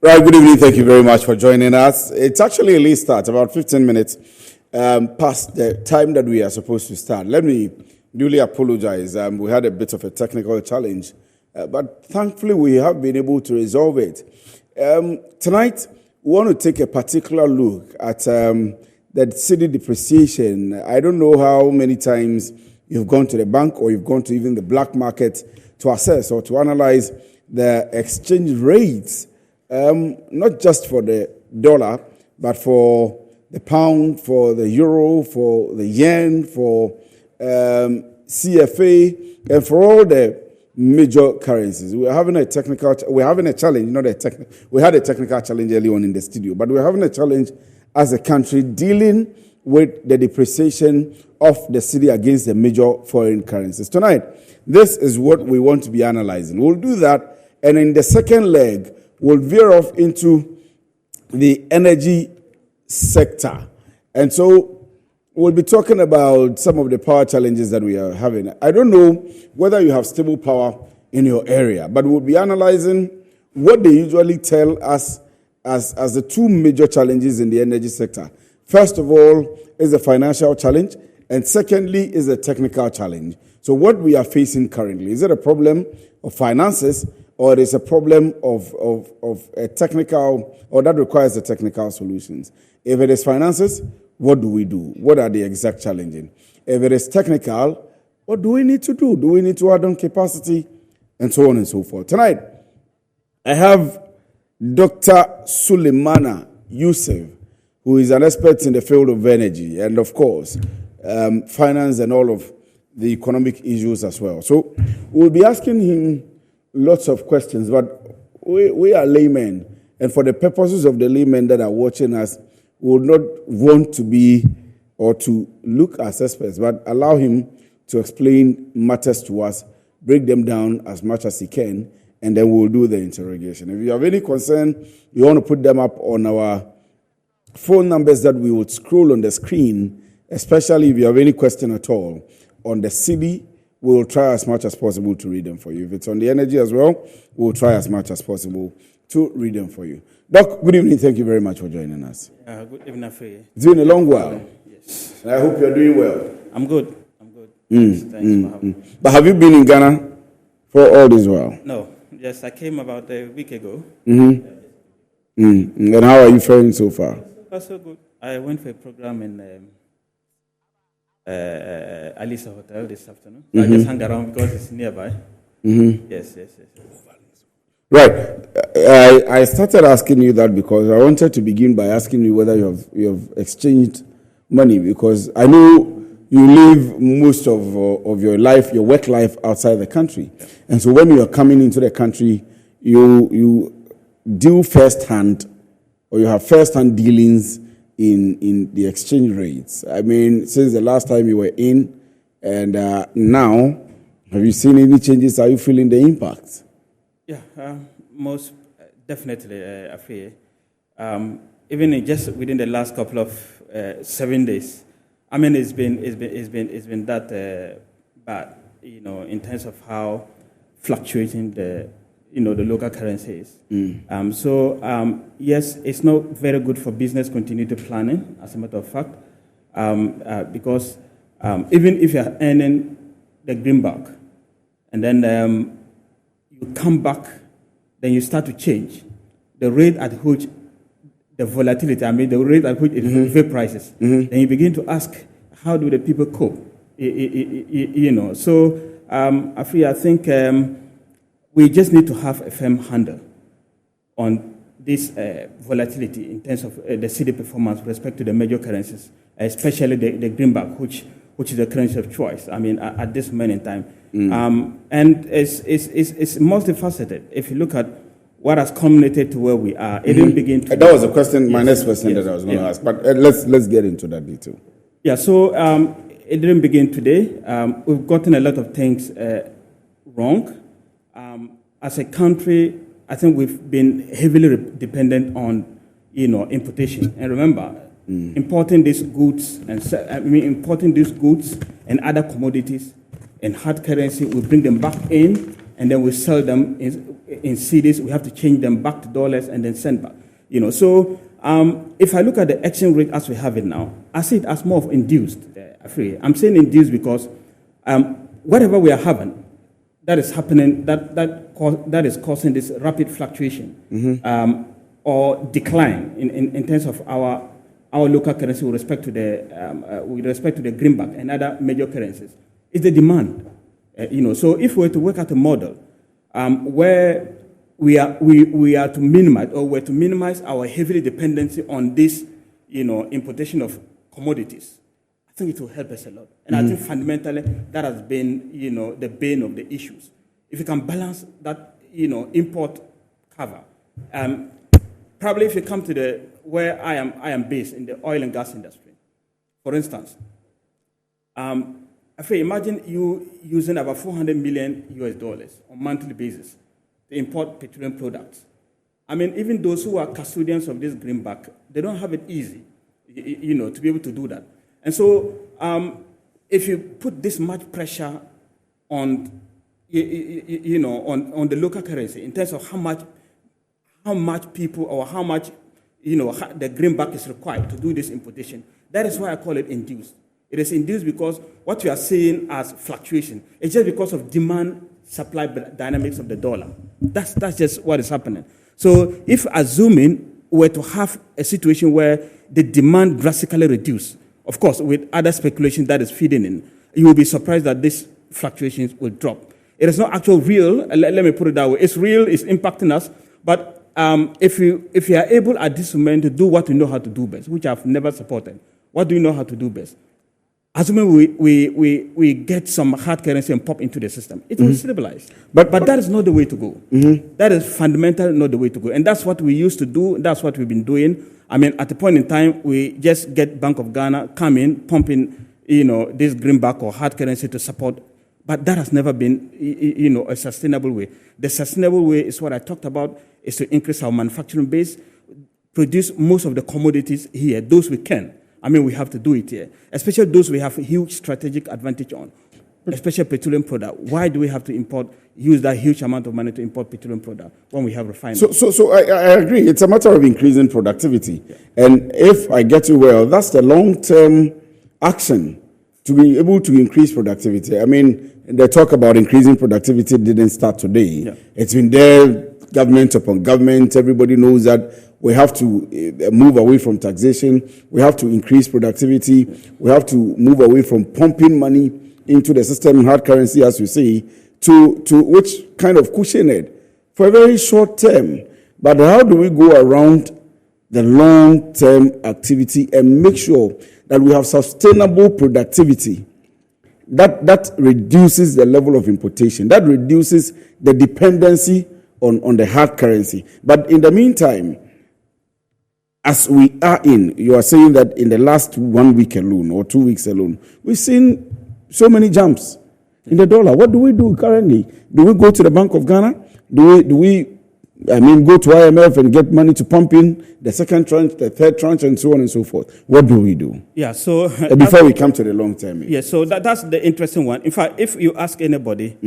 Right, good evening. Thank you very much for joining us. It's actually a late start, about 15 minutes past the time that we are supposed to start. Let me duly apologize. We had a bit of a technical challenge, but thankfully we have been able to resolve it. Tonight, we want to take a particular look at the Cedi Depreciation. I don't know how many times you've gone to the bank or you've gone to even the black market to assess or to analyze the exchange rates. Not just for the dollar, but for the pound, for the euro, for the yen, for CFA, and for all the major currencies. We had a technical challenge early on in the studio, but we're having a challenge as a country dealing with the depreciation of the cedi against the major foreign currencies. Tonight, this is what we want to be analyzing. We'll do that, and in the second leg, we'll veer off into the energy sector. And so we'll be talking about some of the power challenges that we are having. I don't know whether you have stable power in your area, but we'll be analyzing what they usually tell us as the two major challenges in the energy sector. First of all is the financial challenge, and secondly is the technical challenge. So what we are facing currently, is it a problem of finances, or it is a problem of a technical, or that requires the technical solutions? If it is finances, what do we do? What are the exact challenges? If it is technical, what do we need to do? Do we need to add on capacity? And so on and so forth. Tonight, I have Dr. Suleimana Yusuf, who is an expert in the field of energy and, of course, finance and all of the economic issues as well. So we'll be asking him lots of questions, but we are laymen, and for the purposes of the laymen that are watching us, we would not want to be or to look as experts, but allow him to explain matters to us, break them down as much as he can, and then we'll do the interrogation. If you have any concern, you want to put them up on our phone numbers that we would scroll on the screen, especially if you have any question at all on the cedi. We will try as much as possible to read them for you. If it's on the energy as well, we will try as much as possible to read them for you. Doc, good evening. Thank you very much for joining us. Good evening, Afri. It's been a long while. Yes. And I hope you're doing well. I'm good. Thanks for having me. But have you been in Ghana for all this while? No. Yes, I came about a week ago. And how are you faring so far? That's so good. I went for a program in Alisa Hotel this afternoon. So I just hung around because it's nearby. Yes. Right. I started asking you that because I wanted to begin by asking you whether you have exchanged money, because I know you live most of your life, your work life, outside the country. Yeah. And so when you are coming into the country, you deal firsthand, or you have first-hand dealings in the exchange rates. I mean, since the last time you were in, and now, have you seen any changes? Are you feeling the impact? Yeah, most definitely, I feel. Even just within the last couple of 7 days, I mean, it's been that bad, in terms of how fluctuating the local currency is. Yes, it's not very good for business continuity planning, as a matter of fact, because even if you're earning the greenback, and then you come back, then you start to change the rate at which the volatility, the rate at which it moves prices. Then you begin to ask, how do the people cope? So I think we just need to have a firm handle on this volatility in terms of the cedi performance with respect to the major currencies, especially the greenback, which is the currency of choice. At this moment in time, and it's multifaceted. If you look at what has culminated to where we are, it didn't begin to. That was a question, my next question that I was going to ask. But let's get into that detail. Yeah. So it didn't begin today. We've gotten a lot of things wrong. As a country, I think we've been heavily dependent on, importation. And remember, importing these goods and other commodities and hard currency, we bring them back in, and then we sell them in cedis, we have to change them back to dollars and then send back. So if I look at the exchange rate as we have it now, I see it as more of induced. I'm saying induced because whatever we are having, that is happening, that is causing this rapid fluctuation or decline in terms of our local currency with respect to the greenback and other major currencies. It's the demand. So if we were to work out a model where we are to minimize our heavily dependency on this, importation of commodities, I think it will help us a lot. And I think fundamentally that has been, the bane of the issues. If you can balance that, import cover, probably if you come to where I am based in the oil and gas industry, for instance, imagine you using about $400 million on a monthly basis to import petroleum products. Even those who are custodians of this greenback, they don't have it easy, to be able to do that. And so, if you put this much pressure on, on the local currency in terms of how much people or how much, the greenback is required to do this importation, that is why I call it induced. It is induced because what you are seeing as fluctuation is just because of demand-supply dynamics of the dollar. That's just what is happening. So if assuming we're to have a situation where the demand drastically reduced, of course, with other speculation that is feeding in, you will be surprised that these fluctuations will drop. It is not actual real, let me put it that way. It's real, it's impacting us, but if you are able at this moment to do what we know how to do best, which I've never supported, what do you know how to do best? Assuming we get some hard currency and pop into the system, it will stabilize. But that is not the way to go. That is fundamentally not the way to go. And that's what we used to do. That's what we've been doing. At a point in time, we just get Bank of Ghana come in, pumping, this greenback or hard currency to support. But that has never been, a sustainable way. The sustainable way is what I talked about, is to increase our manufacturing base, produce most of the commodities here, those we can. We have to do it here, especially those we have a huge strategic advantage on, especially petroleum product. Why do we have to use that huge amount of money to import petroleum product when we have refineries? So I agree. It's a matter of increasing productivity. Yeah. And if I get you well, that's the long-term action to be able to increase productivity. The talk about increasing productivity didn't start today. Yeah. It's been there, government upon government. Everybody knows that we have to move away from taxation. We have to increase productivity. We have to move away from pumping money into the system, hard currency, as you say, to which kind of cushion it for a very short term. But how do we go around the long-term activity and make sure that we have sustainable productivity that reduces the level of importation, that reduces the dependency on the hard currency? But in the meantime, as we are you are saying that in the last 1 week alone or 2 weeks alone, we've seen so many jumps in the dollar. What do we do currently? Do we go to the Bank of Ghana? Do we go to IMF and get money to pump in the second tranche, the third tranche, and so on and so forth? What do we do? Yeah, so... before we come to the long term. Yeah, so that's the interesting one. In fact, if you ask anybody,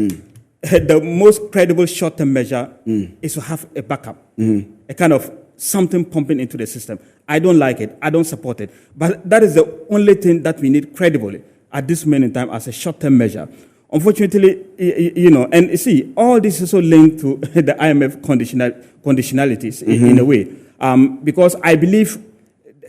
the most credible short-term measure is to have a backup, a kind of something pumping into the system. I don't like it. I don't support it. But that is the only thing that we need credibly at this moment in time as a short-term measure. Unfortunately, and you see, all this is also linked to the IMF conditionalities in a way, because I believe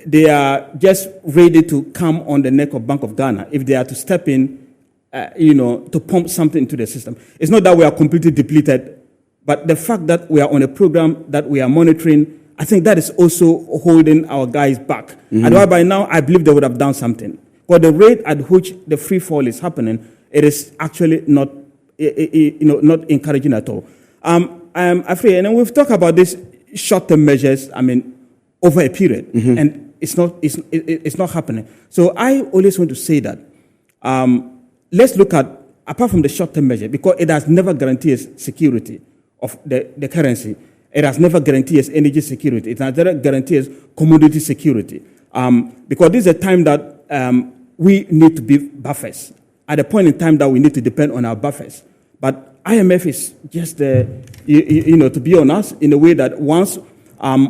they are just ready to come on the neck of Bank of Ghana if they are to step in, to pump something into the system. It's not that we are completely depleted, but the fact that we are on a program that we are monitoring, I think that is also holding our guys back. And by now, I believe they would have done something. But the rate at which the free fall is happening, it is actually not, not encouraging at all. I'm afraid, and we've talked about these short-term measures, over a period, and it's not happening. So I always want to say that let's look at, apart from the short-term measure, because it has never guaranteed us security of the currency. It has never guaranteed us energy security. It has never guaranteed us commodity security. Because this is a time that we need to be buffers. At a point in time that we need to depend on our buffers. But IMF is just, to be on us in a way that once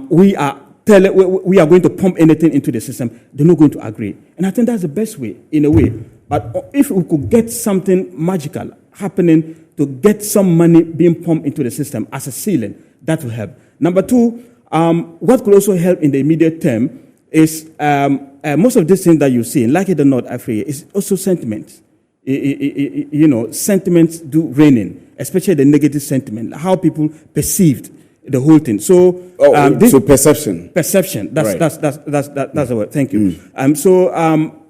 we are going to pump anything into the system, they're not going to agree. And I think that's the best way, in a way. But if we could get something magical happening to get some money being pumped into the system as a ceiling, that will help. Number two, what could also help in the immediate term is most of these things that you see, like it or not, Africa, is also sentiments. Sentiments do reign in, especially the negative sentiment, how people perceived the whole thing. So, so perception. Perception. That's the word. Thank you.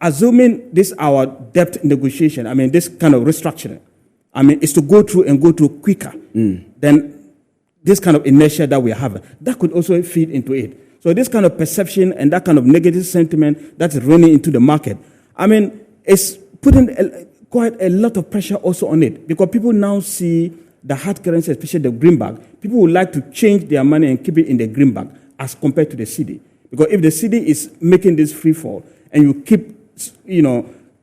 Assuming this our debt negotiation, this kind of restructuring, is to go through quicker than this kind of inertia that we are having. That could also feed into it. So this kind of perception and that kind of negative sentiment that's running into the market, it's putting quite a lot of pressure also on it, because people now see the hard currency, especially the greenback. People would like to change their money and keep it in the greenback as compared to the cedi. Because if the cedi is making this free fall and you keep,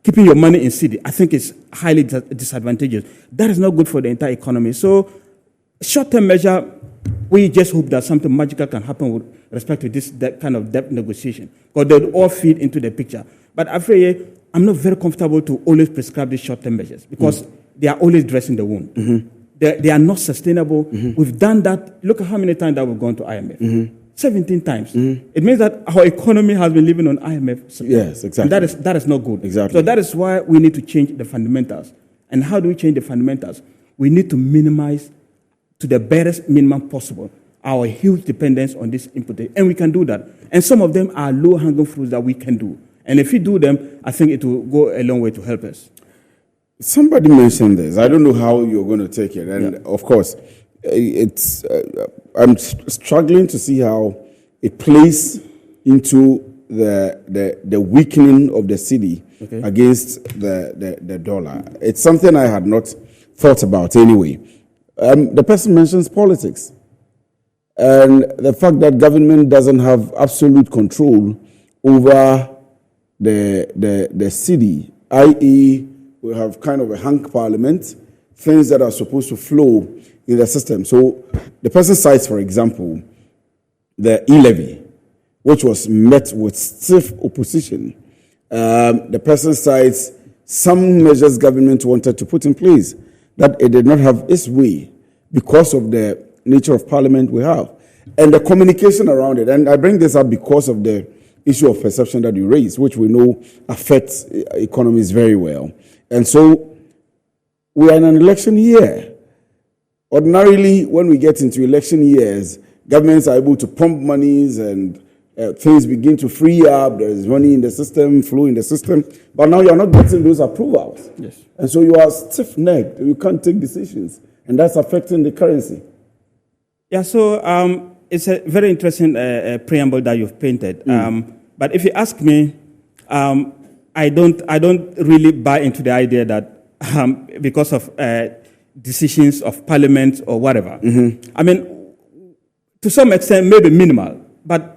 keeping your money in cedi, I think it's highly disadvantageous. That is not good for the entire economy. So short-term measure, we just hope that something magical can happen with respect to that kind of debt negotiation, because they'll all feed into the picture. But after I'm not very comfortable to always prescribe these short-term measures, because they are always dressing the wound. Mm-hmm. They are not sustainable. Mm-hmm. We've done that. Look at how many times that we've gone to IMF. Mm-hmm. 17 times. Mm-hmm. It means that our economy has been living on IMF support. Yes, exactly. And that is not good. Exactly. So that is why we need to change the fundamentals. And how do we change the fundamentals? We need to minimize to the barest minimum possible our huge dependence on this input. And we can do that. And some of them are low-hanging fruits that we can do. And if we do them, I think it will go a long way to help us. Somebody mentioned this. I don't know how you're going to take it. And of course, it's I'm struggling to see how it plays into the weakening of the cedi against the dollar. It's something I had not thought about anyway. The person mentions politics and the fact that government doesn't have absolute control over the cedi, i.e., we have kind of a hung parliament, things that are supposed to flow in the system. So the person cites, for example, the e-levy, which was met with stiff opposition. The person cites some measures government wanted to put in place that it did not have its way because of the nature of parliament we have. And the communication around it, and I bring this up because of the issue of perception that you raised, which we know affects economies very well. And so we are in an election year. Ordinarily, when we get into election years, governments are able to pump monies and things begin to free up. There is money in the system, flow in the system. But now you are not getting those approvals. Yes. And so you are stiff-necked. You can't take decisions. And that's affecting the currency. Yeah, so it's a very interesting preamble that you've painted. But if you ask me, I don't really buy into the idea that because of decisions of parliament or whatever. Mm-hmm. To some extent, maybe minimal. But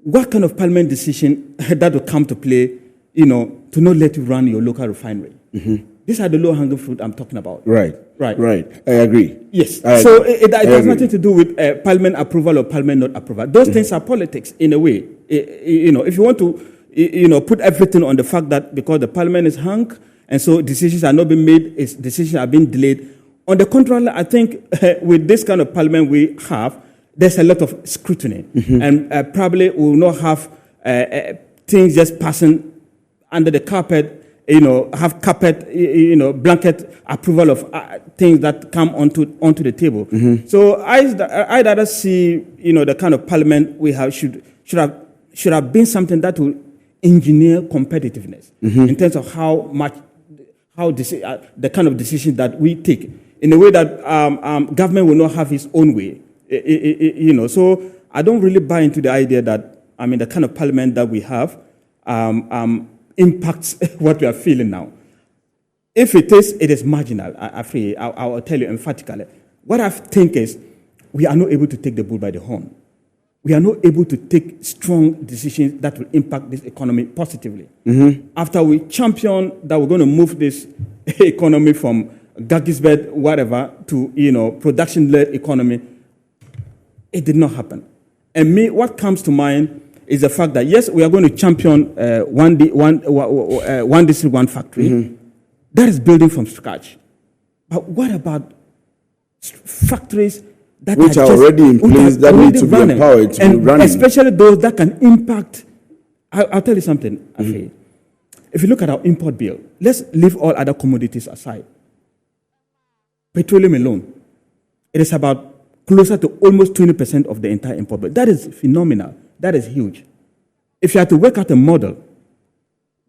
what kind of parliament decision that will come to play, to not let you run your local refinery? Mm-hmm. These are the low-hanging fruit I'm talking about. Right. I agree. Yes. So it has nothing to do with parliament approval or parliament not approval. Those things are politics in a way. If you want to, put everything on the fact that because the parliament is hung and so decisions are not being made, decisions are being delayed. On the contrary, I think with this kind of parliament we have, there's a lot of scrutiny, and probably we will not have things just passing under the carpet. Have carpet, blanket approval of things that come onto the table. Mm-hmm. So I rather see, the kind of parliament we have should have been something that will engineer competitiveness in terms of the kind of decisions that we take in a way that government will not have its own way. So I don't really buy into the idea that the kind of parliament that we have impacts what we are feeling now. If it is marginal. I will tell you emphatically. What I think is we are not able to take the bull by the horn. We are not able to take strong decisions that will impact this economy positively. Mm-hmm. After we champion that we're going to move this economy from Gaggisbed, whatever, to, production-led economy. It did not happen. And what comes to mind is the fact that, yes, we are going to champion one district, one factory. Mm-hmm. That is building from scratch. But what about factories that which are already in place, that need to be empowered to be running? Especially those that can impact. I'll tell you something, Afi. If you look at our import bill, let's leave all other commodities aside. Petroleum alone, it is about closer to almost 20% of the entire import bill. That is phenomenal. That is huge. If you had to work out a model,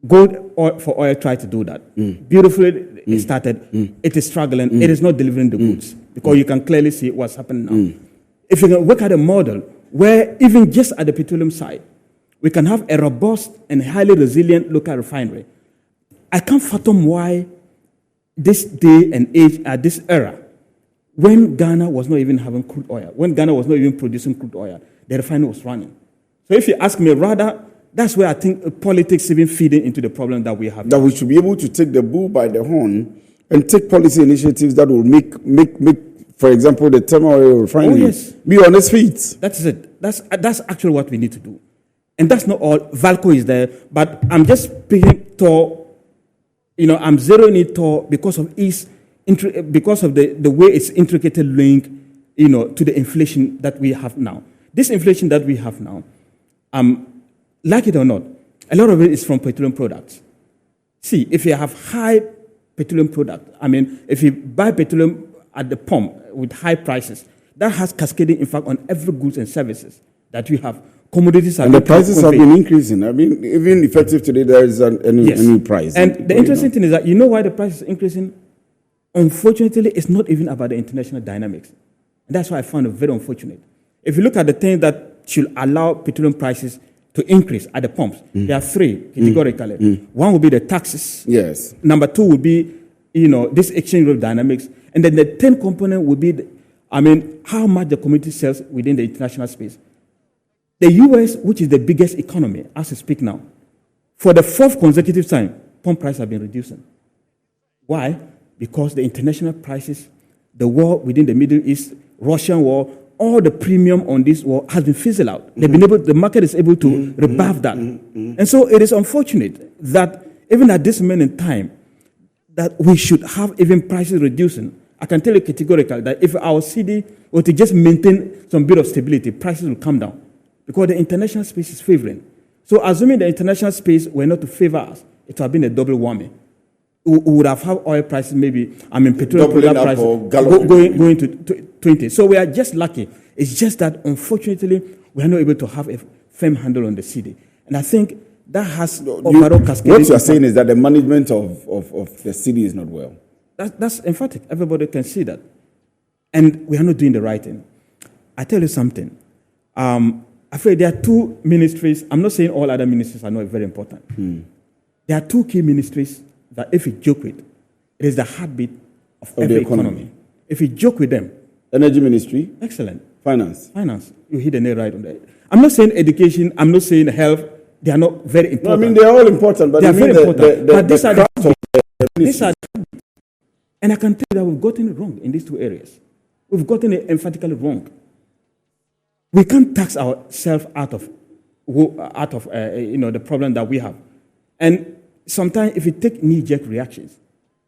gold for oil tried to do that. Beautifully, it started. It is struggling. It is not delivering the goods because you can clearly see what's happening now. If you can work out a model where even just at the petroleum side, we can have a robust and highly resilient local refinery. I can't fathom why this day and age, at this era, when Ghana was not even having crude oil, when Ghana was not even producing crude oil, the refinery was running. So if you ask me, rather, that's where I think politics even feeding into the problem that we have. That we should be able to take the bull by the horn and take policy initiatives that will make for example, the thermal oil refinery be on its feet. That's it. That's actually what we need to do. And that's not all. Valco is there, but I'm just picking Tor. I'm zeroing it Tor because of the way it's intricately linked, to the inflation that we have now. This inflation that we have now, like it or not, a lot of it is from petroleum products. See, if you have high petroleum product, if you buy petroleum at the pump with high prices, that has cascading impact on every goods and services that we have. Commodities are and the prices have been increasing. Even effective today, there is a new price. And the interesting thing is that you know why the price is increasing? Unfortunately, it's not even about the international dynamics. And that's why I found it very unfortunate. If you look at the things that should allow petroleum prices to increase at the pumps, there are three categorically. One would be the taxes. Yes. Number two would be, this exchange rate dynamics. And then the 10th component would be, how much the commodity sells within the international space. The U.S., which is the biggest economy as we speak now, for the fourth consecutive time, pump prices have been reducing. Why? Because the international prices, the war within the Middle East, Russian war, all the premium on this war has been fizzled out. They've been the market is able to rebuff that. And so it is unfortunate that even at this moment in time, that we should have even prices reducing. I can tell you categorically that if our cedi were to just maintain some bit of stability, prices will come down. Because the international space is favoring. So assuming the international space were not to favor us, it would have been a double whammy. We would have had oil prices petroleum product prices going to 20. So we are just lucky. It's just that, unfortunately, we are not able to have a firm handle on the cedi. And I think that has overall cascaded. What you are saying is that the management of the cedi is not well. That's emphatic. Everybody can see that. And we are not doing the right thing. I tell you something. I feel there are two ministries. I'm not saying all other ministries are not very important. There are two key ministries that if you joke with, it is the heartbeat of every economy. If you joke with them. Energy ministry. Excellent. Finance. You hit the nail right on that. I'm not saying education. I'm not saying health. They are not very important. No, they're all important. But they are very important. But these are the and I can tell you that we've gotten it wrong in these two areas. We've gotten it emphatically wrong. We can't tax ourselves out of the problem that we have. And sometimes if you take knee-jerk reactions,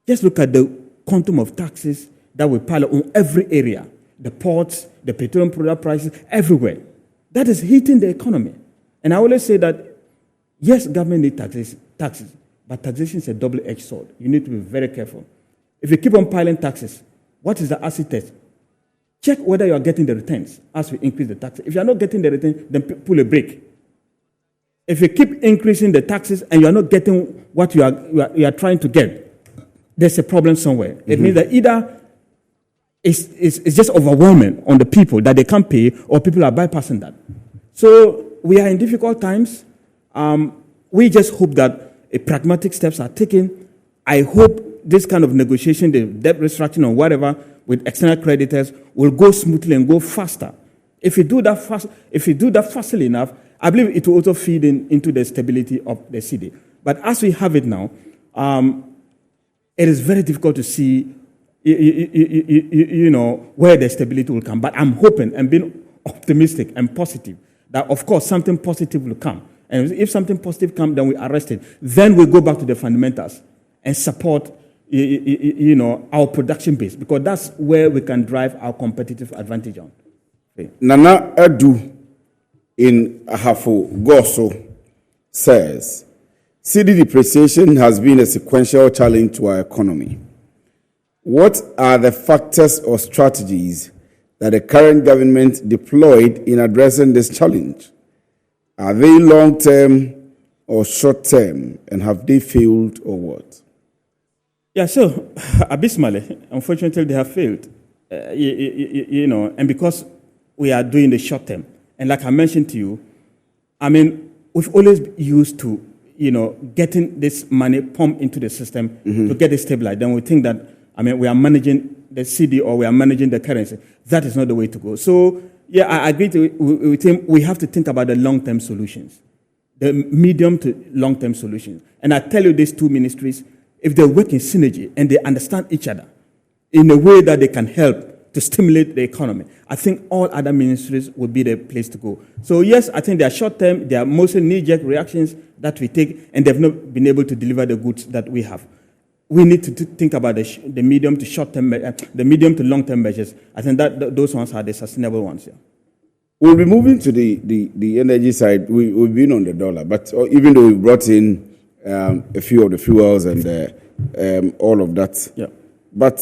just look at the quantum of taxes that we pile on every area, the ports, the petroleum product prices, everywhere. That is hitting the economy. And I always say that, yes, government needs taxes, but taxation is a double-edged sword. You need to be very careful. If you keep on piling taxes, what is the acid test? Check whether you are getting the returns as we increase the taxes. If you are not getting the return, then pull a brake. If you keep increasing the taxes and you are not getting what you are trying to get, there's a problem somewhere. It means that either it's just overwhelming on the people that they can't pay, or people are bypassing that. So we are in difficult times. We just hope that pragmatic steps are taken. I hope this kind of negotiation, the debt restructuring or whatever, with external creditors will go smoothly and go faster. If you do that fastly enough, I believe it will also feed into the stability of the cedi. But as we have it now, it is very difficult to see where the stability will come. But I'm hoping and being optimistic and positive that, of course, something positive will come. And if something positive comes, then we arrest it. Then we go back to the fundamentals and support, our production base, because that's where we can drive our competitive advantage on. Okay. Nana Edu in Ahafo Goso says, Cedi depreciation has been a sequential challenge to our economy. What are the factors or strategies that the current government deployed in addressing this challenge? Are they long-term or short-term, and have they failed or what? Yeah, so abysmally, unfortunately, they have failed. And because we are doing the short-term, and like I mentioned to you, we've always used to, getting this money pumped into the system to get it stabilized. Then we think that, we are managing the cedi or we are managing the currency. That is not the way to go. So, yeah, I agree with him. We have to think about the long-term solutions, the medium to long-term solutions. And I tell you, these two ministries, if they work in synergy and they understand each other in a way that they can help to stimulate the economy, I think all other ministries would be the place to go. So yes, I think they are short-term, they are mostly knee-jerk reactions that we take, and they've not been able to deliver the goods that we have. We need to think about the medium to short-term, the medium to long-term measures. I think that those ones are the sustainable ones. Yeah. We'll be moving to the energy side. We've been on the dollar, but even though we brought in a few of the fuels and all of that, yeah. But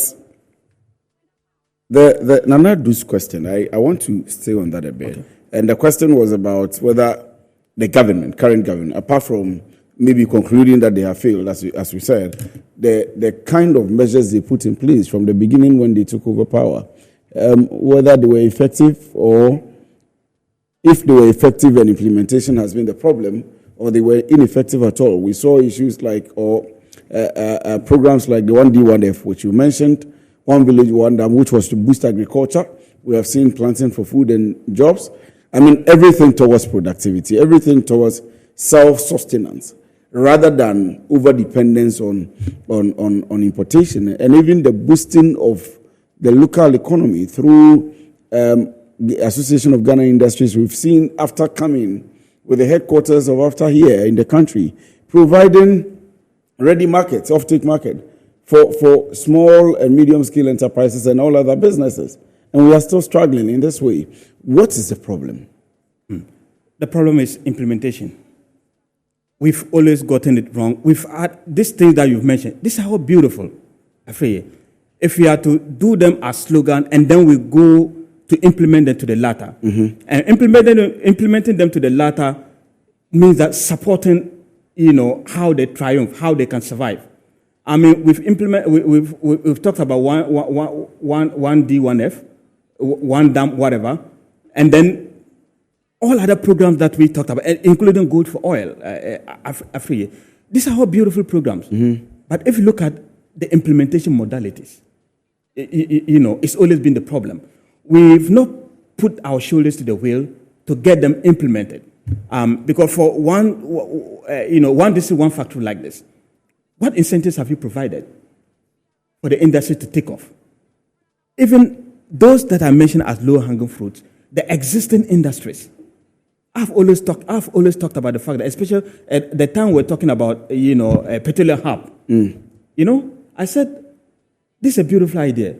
the Nana Du's question, I want to stay on that a bit. Okay. And the question was about whether the current government, apart from maybe concluding that they have failed, as we said, the kind of measures they put in place from the beginning when they took over power, whether they were effective, or if they were effective and implementation has been the problem, or they were ineffective at all. We saw issues like, programs like the 1D1F, which you mentioned, One Village, One Dam, which was to boost agriculture. We have seen planting for food and jobs. Everything towards productivity, everything towards self-sustenance, rather than over-dependence on importation, and even the boosting of the local economy through the Association of Ghana Industries. We've seen after coming with the headquarters of after here in the country, providing ready markets, off-take market for small and medium-scale enterprises and all other businesses. And we are still struggling in this way. What is the problem? The problem is implementation. We've always gotten it wrong. We've had these things that you've mentioned. These are all beautiful. If we are to do them as slogan and then we go to implement them to the latter. And implementing them to the latter means that supporting, how they triumph, how they can survive. We've talked about one D1F, one dam, whatever, and then all other programs that we talked about, including Gold for Oil, these are all beautiful programs. But if you look at the implementation modalities, it's always been the problem. We've not put our shoulders to the wheel to get them implemented. Because for one district, one factory like this, what incentives have you provided for the industry to take off? Even those that I mentioned as low-hanging fruits, the existing industries. I've always talked about the fact that, especially at the time we're talking about, a petroleum hub. I said, this is a beautiful idea.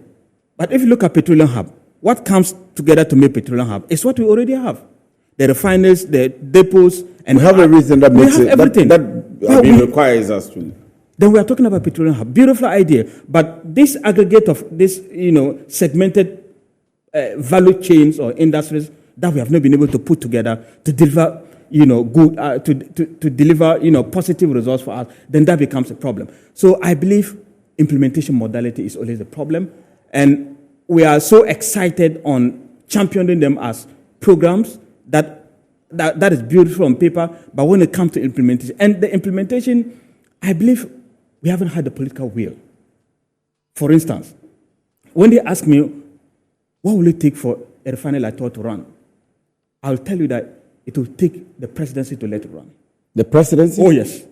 But if you look at petroleum hub, what comes together to make petroleum hub is what we already have. The refiners, the depots, and we have everything that makes it. Everything. That requires us to. Then we are talking about petroleum hub. Beautiful idea. But this aggregate of this, segmented value chains or industries that we have not been able to put together to deliver, good, to deliver, positive results for us, then that becomes a problem. So I believe implementation modality is always a problem, and we are so excited on championing them as programs that is beautiful on paper, but when it comes to implementation, and the implementation, I believe we haven't had the political will. For instance, when they ask me, what will it take for a refinery like Total to run? I'll tell you that it will take the presidency to let it run. The presidency? Oh, yes.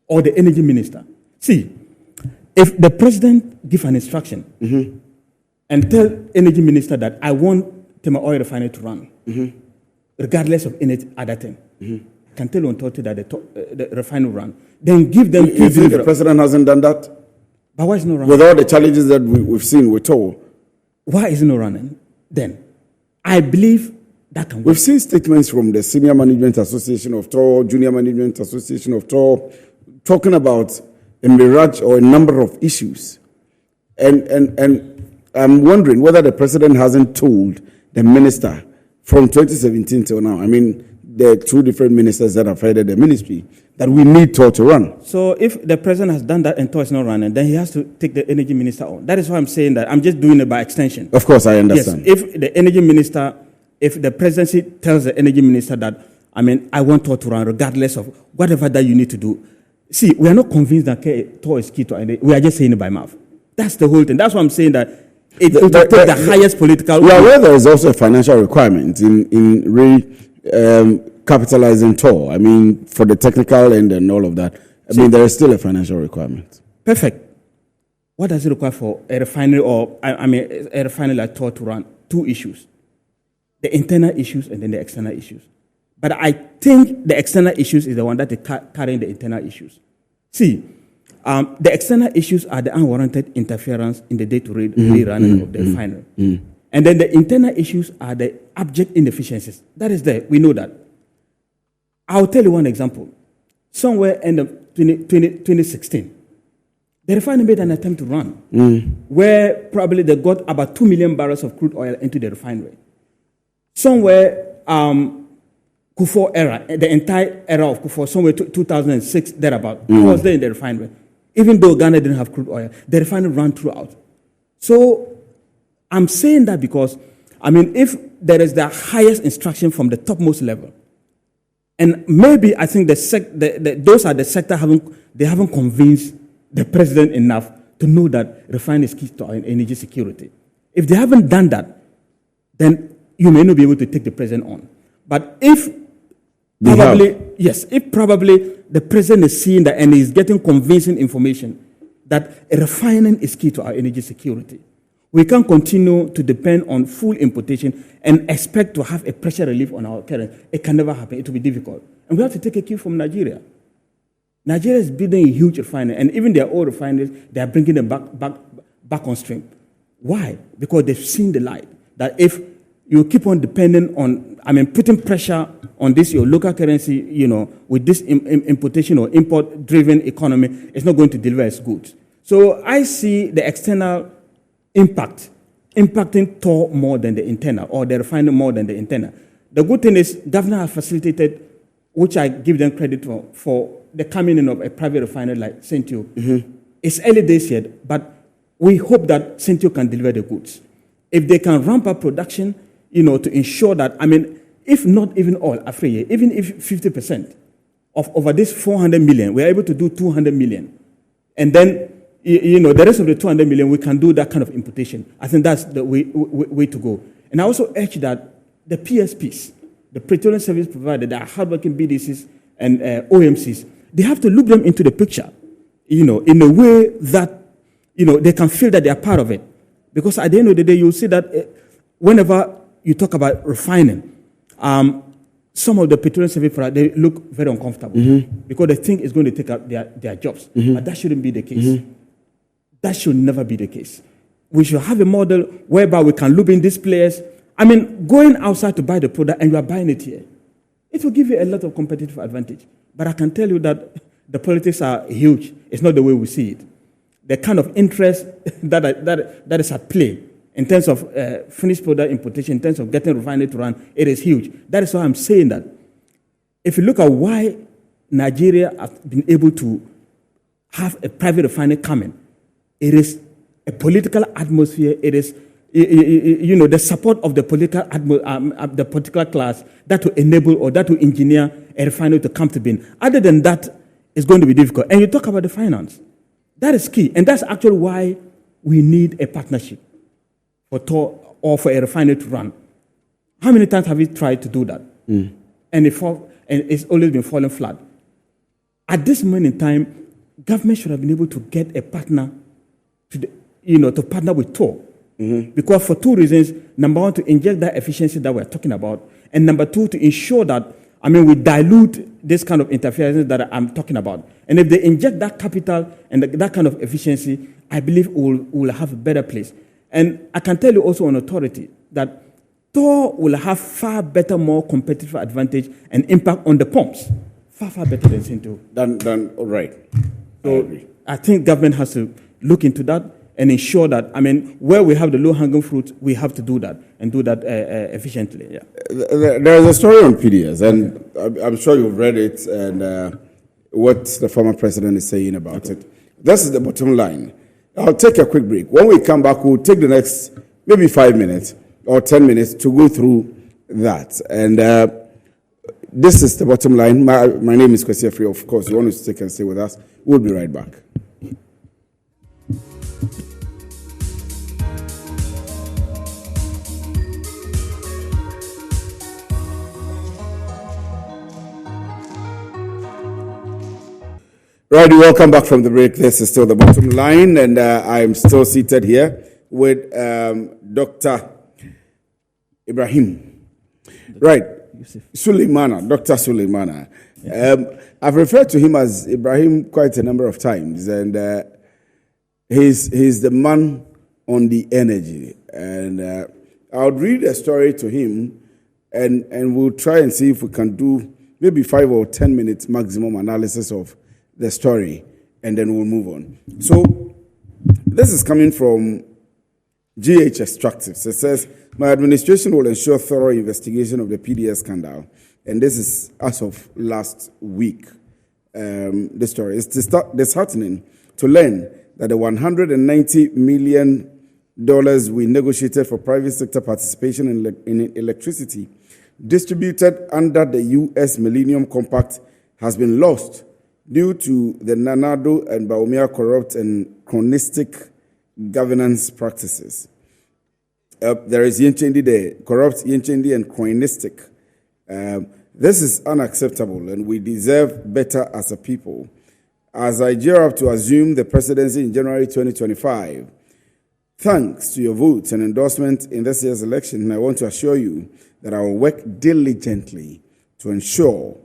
Or the energy minister. See, if the president give an instruction and tell energy minister that I want Tema Oil Refinery to run, regardless of any other thing, I can tell on authority that the refinery run. Then give them. You think the president hasn't done that? But why is not running? With all the challenges that we've seen with Tor. Why is it not running? Then, I believe that can work. We've seen statements from the Senior Management Association of Tor, Junior Management Association of Tor, talking about a mirage or a number of issues. And I'm wondering whether the president hasn't told the minister from 2017 till now, I mean, the two different ministers that have headed the ministry, that we need Tor to run. So if the president has done that and Tor is not running, then he has to take the energy minister on. That is why I'm saying that. I'm just doing it by extension. Of course, I understand. Yes, if the energy minister, if the presidency tells the energy minister that, I mean, I want Tor to run regardless of whatever that you need to do. See, we are not convinced that Tor is key to energy. We are just saying it by mouth. That's the whole thing. That's why I'm saying that it will take the highest political... We are aware there is also a financial requirement in capitalizing Tor. I mean, for the technical end and all of that. I mean, there is still a financial requirement. Perfect. What does it require for a refinery or, a refinery like Tor to run? Two issues. The internal issues and then the external issues. But I think the external issues is the one that is carrying the internal issues. See, the external issues are the unwarranted interference in the day-to-day running of the refinery. And then the internal issues are the abject inefficiencies. That is there. We know that. I'll tell you one example. Somewhere in 2016, the refinery made an attempt to run, where probably they got about 2 million barrels of crude oil into the refinery. Somewhere, Kufuor era, the entire era of Kufuor, somewhere 2006, thereabout, I was there in the refinery. Even though Ghana didn't have crude oil, the refinery ran throughout. So I'm saying that because, I mean, if there is the highest instruction from the topmost level, and maybe I think those are the sector haven't convinced the president enough to know that refining is key to our energy security. If they haven't done that, then you may not be able to take the president on. But if probably the president is seeing that and is getting convincing information that refining is key to our energy security, we can't continue to depend on full importation and expect to have a pressure relief on our currency. It can never happen. It will be difficult. And we have to take a cue from Nigeria. Nigeria is building a huge refinery, and even their old refineries, they are bringing them back on stream. Why? Because they've seen the light. That if you keep on depending on, putting pressure on this, your local currency, with this importation or import-driven economy, it's not going to deliver its goods. So I see the external impacting Tor more than the internal, or the refinery more than the internal. The good thing is, governor has facilitated, which I give them credit for the coming in of a private refinery like Sentio. It's early days yet, but we hope that Sentio can deliver the goods. If they can ramp up production, to ensure that, if not even all, even if 50% of over this 400 million, we're able to do 200 million. And then, the rest of the 200 million, we can do that kind of importation. I think that's the way to go. And I also urge that the PSPs, the petroleum service providers, the hardworking BDCs and OMCs, they have to look them into the picture, in a way that, they can feel that they are part of it. Because at the end of the day, you'll see that whenever you talk about refining, some of the petroleum service providers, they look very uncomfortable because they think it's going to take up their jobs. But that shouldn't be the case. That should never be the case. We should have a model whereby we can loop in these players. Going outside to buy the product and you are buying it here, it will give you a lot of competitive advantage. But I can tell you that the politics are huge. It's not the way we see it. The kind of interest that is at play in terms of finished product importation, in terms of getting refinery to run, it is huge. That is why I'm saying that if you look at why Nigeria has been able to have a private refinery coming, it is a political atmosphere. It is, the support of the political class that will enable or that will engineer a refinery to come to being. Other than that, it's going to be difficult. And you talk about the finance. That is key. And that's actually why we need a partnership for Tor or for a refinery to run. How many times have we tried to do that? And it's always been falling flat. At this moment in time, government should have been able to get a partner to partner with Tor. Because for two reasons: number one, to inject that efficiency that we're talking about, and number two, to ensure that we dilute this kind of interference that I'm talking about. And if they inject that capital and that kind of efficiency, I believe we'll have a better place. And I can tell you also on authority that Tor will have far better, more competitive advantage and impact on the pumps, far better than Sinto. All right. So I think government has to look into that and ensure that, where we have the low-hanging fruit, we have to do that and do that efficiently. Yeah. There is a story on PDS, and I'm sure you've read it and what the former president is saying about it. This is the bottom line. I'll take a quick break. When we come back, we'll take the next maybe 5 minutes or 10 minutes to go through that. And this is the bottom line. My name is Kwesi Afri. Of course, you want to stick and stay with us. We'll be right back. Right, welcome back from the break. This is still the bottom line, and I'm still seated here with Dr. Ibrahim. Right, Suleimana, Dr. Suleimana. I've referred to him as Ibrahim quite a number of times, and he's the man on the energy. And I'll read a story to him, and we'll try and see if we can do maybe 5 or 10 minutes maximum analysis of the story, and then we'll move on. So this is coming from GH Extractives. It says, my administration will ensure thorough investigation of the PDS scandal. And this is as of last week. The story is disheartening to learn that the $190 million we negotiated for private sector participation in electricity distributed under the U.S. Millennium Compact has been lost due to the Nanado and Baumia corrupt and chronistic governance practices. There is Yenchendi there, corrupt Yenchendi and chronistic. This is unacceptable, and we deserve better as a people. As I gear up to assume the presidency in January 2025, thanks to your votes and endorsement in this year's election, I want to assure you that I will work diligently to ensure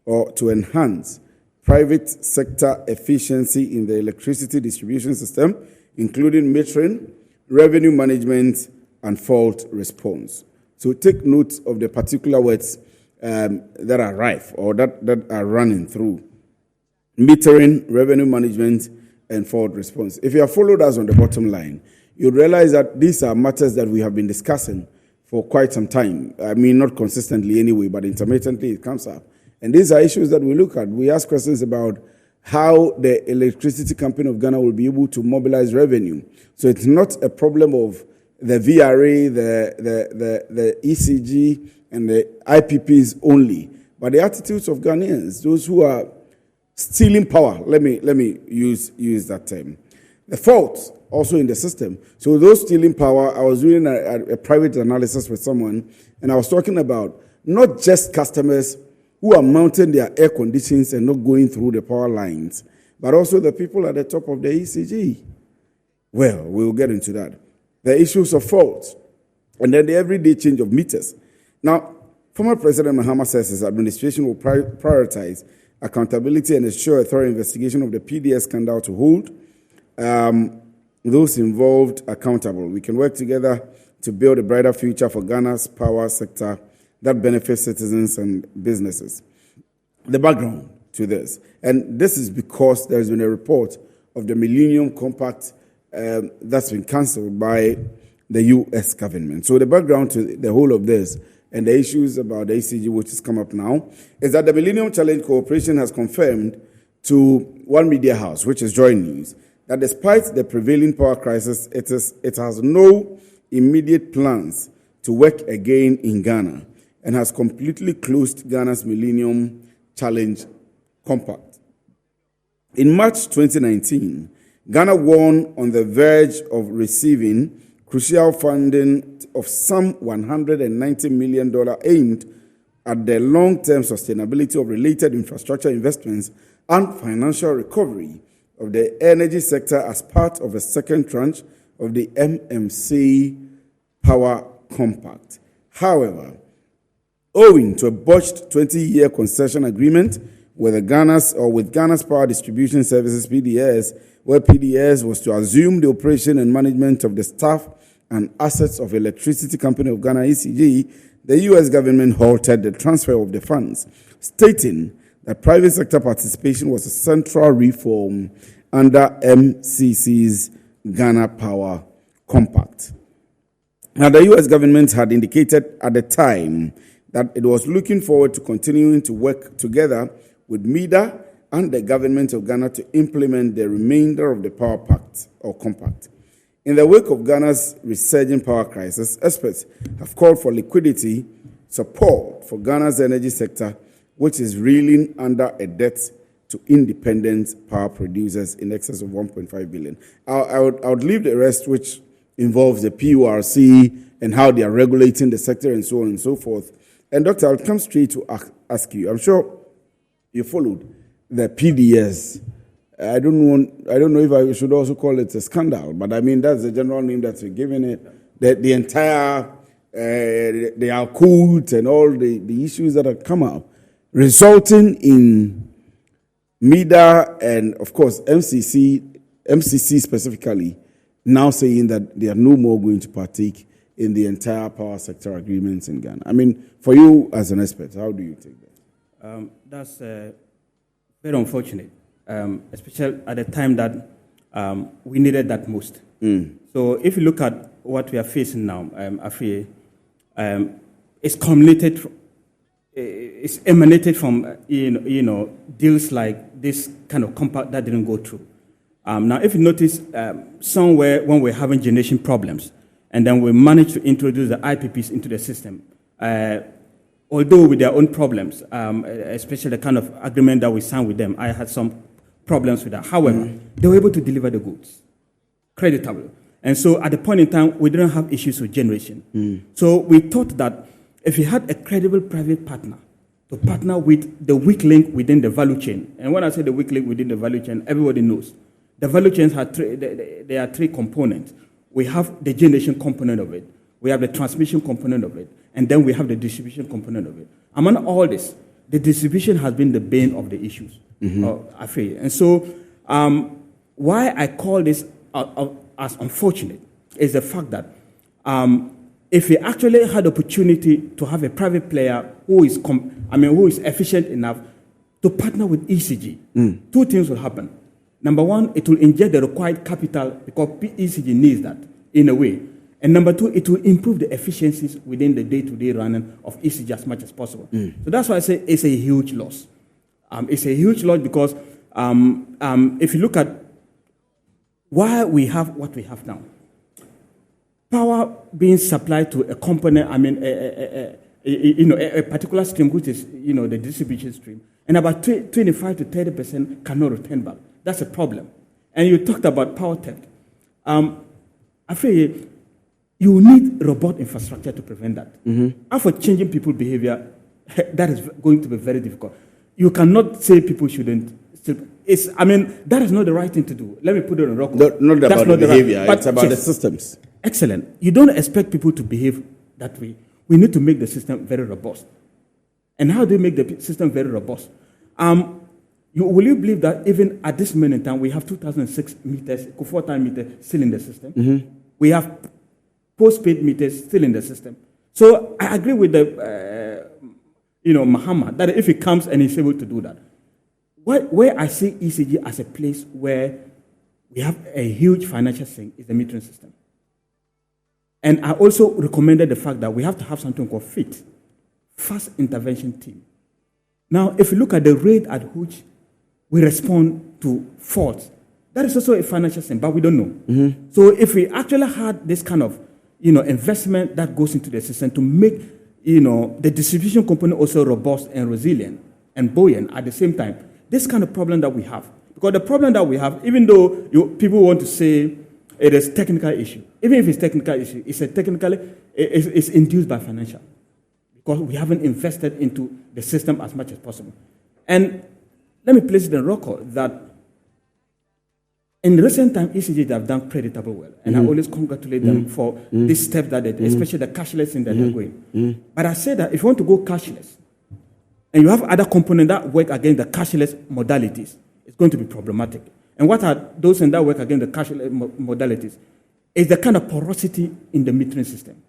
or to enhance private sector efficiency in the electricity distribution system, including metering, revenue management, and fault response. So take note of the particular words that are rife or that are running through. Metering, revenue management, and fault response. If you have followed us on the bottom line, you'll realize that these are matters that we have been discussing for quite some time. Not consistently anyway, but intermittently it comes up. And these are issues that we look at. We ask questions about how the Electricity Company of Ghana will be able to mobilize revenue. So it's not a problem of the VRA, the ECG, and the IPPs only, but the attitudes of Ghanaians, those who are stealing power. Let me use that term. The faults also in the system. So those stealing power, I was doing a private analysis with someone, and I was talking about not just customers who are mounting their air conditions and not going through the power lines, but also the people at the top of the ECG. Well, we'll get into that. The issues of faults, and then the everyday change of meters. Now, former President Mahama says his administration will prioritize accountability and ensure a thorough investigation of the PDS scandal to hold those involved accountable. We can work together to build a brighter future for Ghana's power sector that benefits citizens and businesses. The background to this, and this is because there has been a report of the Millennium Compact that's been cancelled by the U.S. government. So the background to the whole of this and the issues about the ECG, which has come up now, is that the Millennium Challenge Corporation has confirmed to One Media House, which is Joy News, that despite the prevailing power crisis, it has no immediate plans to work again in Ghana, and has completely closed Ghana's Millennium Challenge Compact. In March 2019, Ghana won on the verge of receiving crucial funding of some $190 million aimed at the long-term sustainability of related infrastructure investments and financial recovery of the energy sector as part of a second tranche of the MMC Power Compact. However, owing to a botched 20-year concession agreement with Ghana's Power Distribution Services (PDS), where PDS was to assume the operation and management of the staff and assets of Electricity Company of Ghana (ECG), the U.S. government halted the transfer of the funds, stating that private sector participation was a central reform under MCC's Ghana Power Compact. Now, the U.S. government had indicated at the time that it was looking forward to continuing to work together with MEDA and the government of Ghana to implement the remainder of the Power Pact or Compact. In the wake of Ghana's resurging power crisis, experts have called for liquidity support for Ghana's energy sector, which is reeling under a debt to independent power producers in excess of 1.5 billion. I would leave the rest, which involves the PURC and how they are regulating the sector and so on and so forth. And Doctor, I'll come straight to ask you. I'm sure you followed the PDS. I don't know if I should also call it a scandal, but I mean that's the general name that we're giving it. The entire the occult and all the issues that have come up, resulting in MEDA and of course MCC specifically now saying that they are no more going to partake in the entire power sector agreements in Ghana. I mean, for you as an expert, how do you take that? That's very unfortunate, especially at the time that we needed that most. So if you look at what we are facing now, Afri, it's culminated, it's emanated from deals like this kind of compact that didn't go through. Now, if you notice, somewhere when we're having generation problems, and then we managed to introduce the IPPs into the system, although with their own problems, especially the kind of agreement that we signed with them, I had some problems with that. However, they were able to deliver the goods, creditable. And so at the point in time, we didn't have issues with generation. So we thought that if you had a credible private partner to partner with the weak link within the value chain, and when I say the weak link within the value chain, everybody knows. The value chains have there are three components. We have the generation component of it, we have the transmission component of it, and then we have the distribution component of it. Among all this, the distribution has been the bane of the issues, I feel. And so why I call this as unfortunate is the fact that if we actually had the opportunity to have a private player who is efficient enough to partner with ECG, two things will happen. Number one, it will inject the required capital because ECG needs that in a way. And number two, it will improve the efficiencies within the day-to-day running of ECG as much as possible. So that's why I say it's a huge loss. It's a huge loss because if you look at why we have what we have now, power being supplied to a component, a particular stream, which is the distribution stream, and about 25 to 30% cannot return back. That's a problem. And you talked about power theft. I feel you need robust infrastructure to prevent that. And for changing people's behavior, that is going to be very difficult. You cannot say people shouldn't. That is not the right thing to do. Let me put it on record. Not about the behavior, it's about the systems. Excellent. You don't expect people to behave that way. We need to make the system very robust. And how do you make the system very robust? Will you believe that even at this moment in time, we have 2006 meters, 4-time meters still in the system? We have post-paid meters still in the system. So I agree with the, Muhammad, that if he comes and he's able to do that, where I see ECG as a place where we have a huge financial sink is the metering system. And I also recommended the fact that we have to have something called FIT, Fast Intervention Team. Now, if you look at the rate at which we respond to faults, that is also a financial thing, but we don't know. So if we actually had this kind of, investment that goes into the system to make, the distribution component also robust and resilient and buoyant at the same time, this kind of problem that we have. Because the problem that we have, even though people want to say it is technical issue, even if it's technical issue, it's induced by financial. Because we haven't invested into the system as much as possible. And let me place it on record that In recent time, ECG have done creditable well, and I always congratulate them for this step that they, especially the cashless thing that they're going. But I say that if you want to go cashless, and you have other components that work against the cashless modalities, it's going to be problematic. And what are those things that work against the cashless modalities? It's the kind of porosity in the metering system.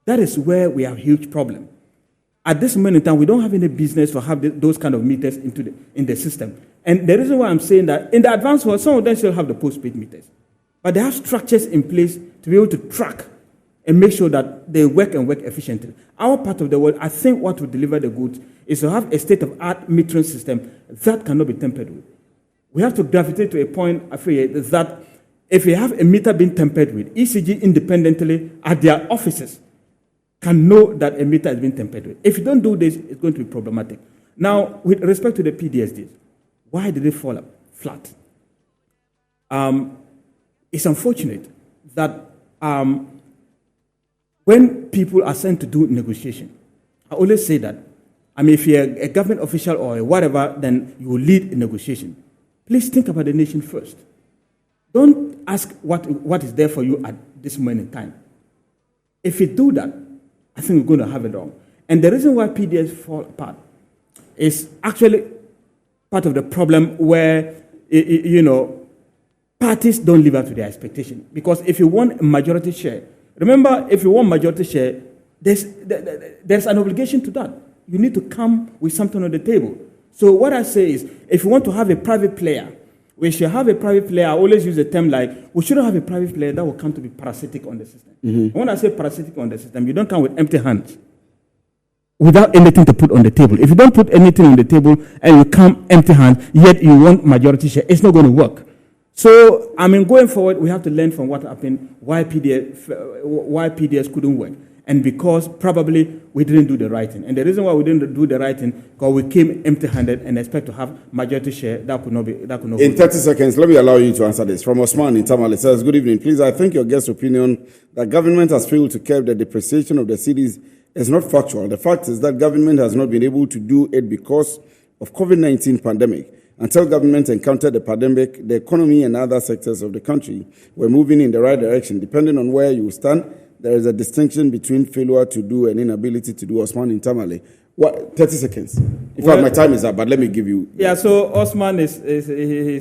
That is where we have a huge problem. At this moment in time, we don't have any business to have those kind of meters in the system. And the reason why I'm saying that, in the advanced world, some of them still have the postpaid meters. But they have structures in place to be able to track and make sure that they work and work efficiently. Our part of the world, I think what will deliver the goods is to have a state-of-art metering system that cannot be tampered with. We have to gravitate to a point, I feel, that if you have a meter being tampered with, ECG independently at their offices can know that a meter has been tampered with. If you don't do this, it's going to be problematic. Now, with respect to the PDSDs, why did they fall flat? It's unfortunate that when people are sent to do negotiation, I always say that, if you're a government official or whatever, then you will lead a negotiation. Please think about the nation first. Don't ask what is there for you at this moment in time. If you do that, I think we're going to have it wrong. And the reason why PDS fall apart is actually part of the problem where, parties don't live up to their expectation. Because if you want a majority share, remember, if you want majority share, there's an obligation to that. You need to come with something on the table. So what I say is, if you want to have a private player, we should have a private player. I always use a term like, we shouldn't have a private player that will come to be parasitic on the system. And when I say parasitic on the system, you don't come with empty hands without anything to put on the table. If you don't put anything on the table and you come empty handed, yet you want majority share, it's not going to work. So, going forward, we have to learn from what happened, why PDS couldn't work. And because probably we didn't do the right thing. And the reason why we didn't do the right thing, because we came empty-handed and expect to have majority share, that could not be. In 30 seconds, let me allow you to answer this. From Osman in Tamale says, good evening. Please, I think your guest's opinion that government has failed to curb the depreciation of the cities is not factual. The fact is that government has not been able to do it because of COVID-19 pandemic. Until government encountered the pandemic, the economy and other sectors of the country were moving in the right direction. Depending on where you stand, there is a distinction between failure to do and inability to do. Osman in Tamale. 30 seconds. In fact, my time is up, but let me give you. Yeah, so Osman is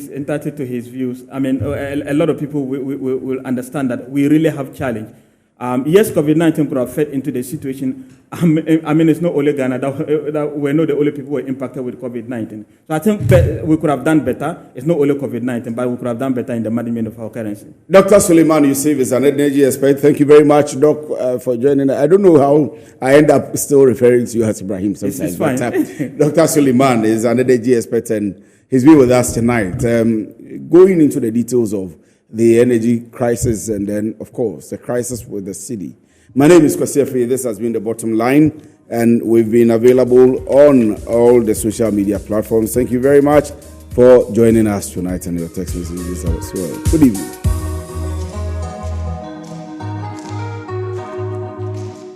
entitled to his views. A lot of people will understand that we really have challenge. Yes, COVID-19 could have fed into the situation. It's not only Ghana that we're not the only people who were impacted with COVID-19. So I think we could have done better. It's not only COVID-19, but we could have done better in the management of our currency. Dr. Suleiman Yusuf is an energy expert. Thank you very much, Doc, for joining. I don't know how I end up still referring to you as Ibrahim sometimes. It's fine. Dr. Suleiman is an energy expert, and he's been with us tonight. Going into the details of the energy crisis and then, of course, the crisis with the city. My name is Kwasi Afei. This has been The Bottom Line, and we've been available on all the social media platforms. Thank you very much for joining us tonight and your text messages as well. Good evening.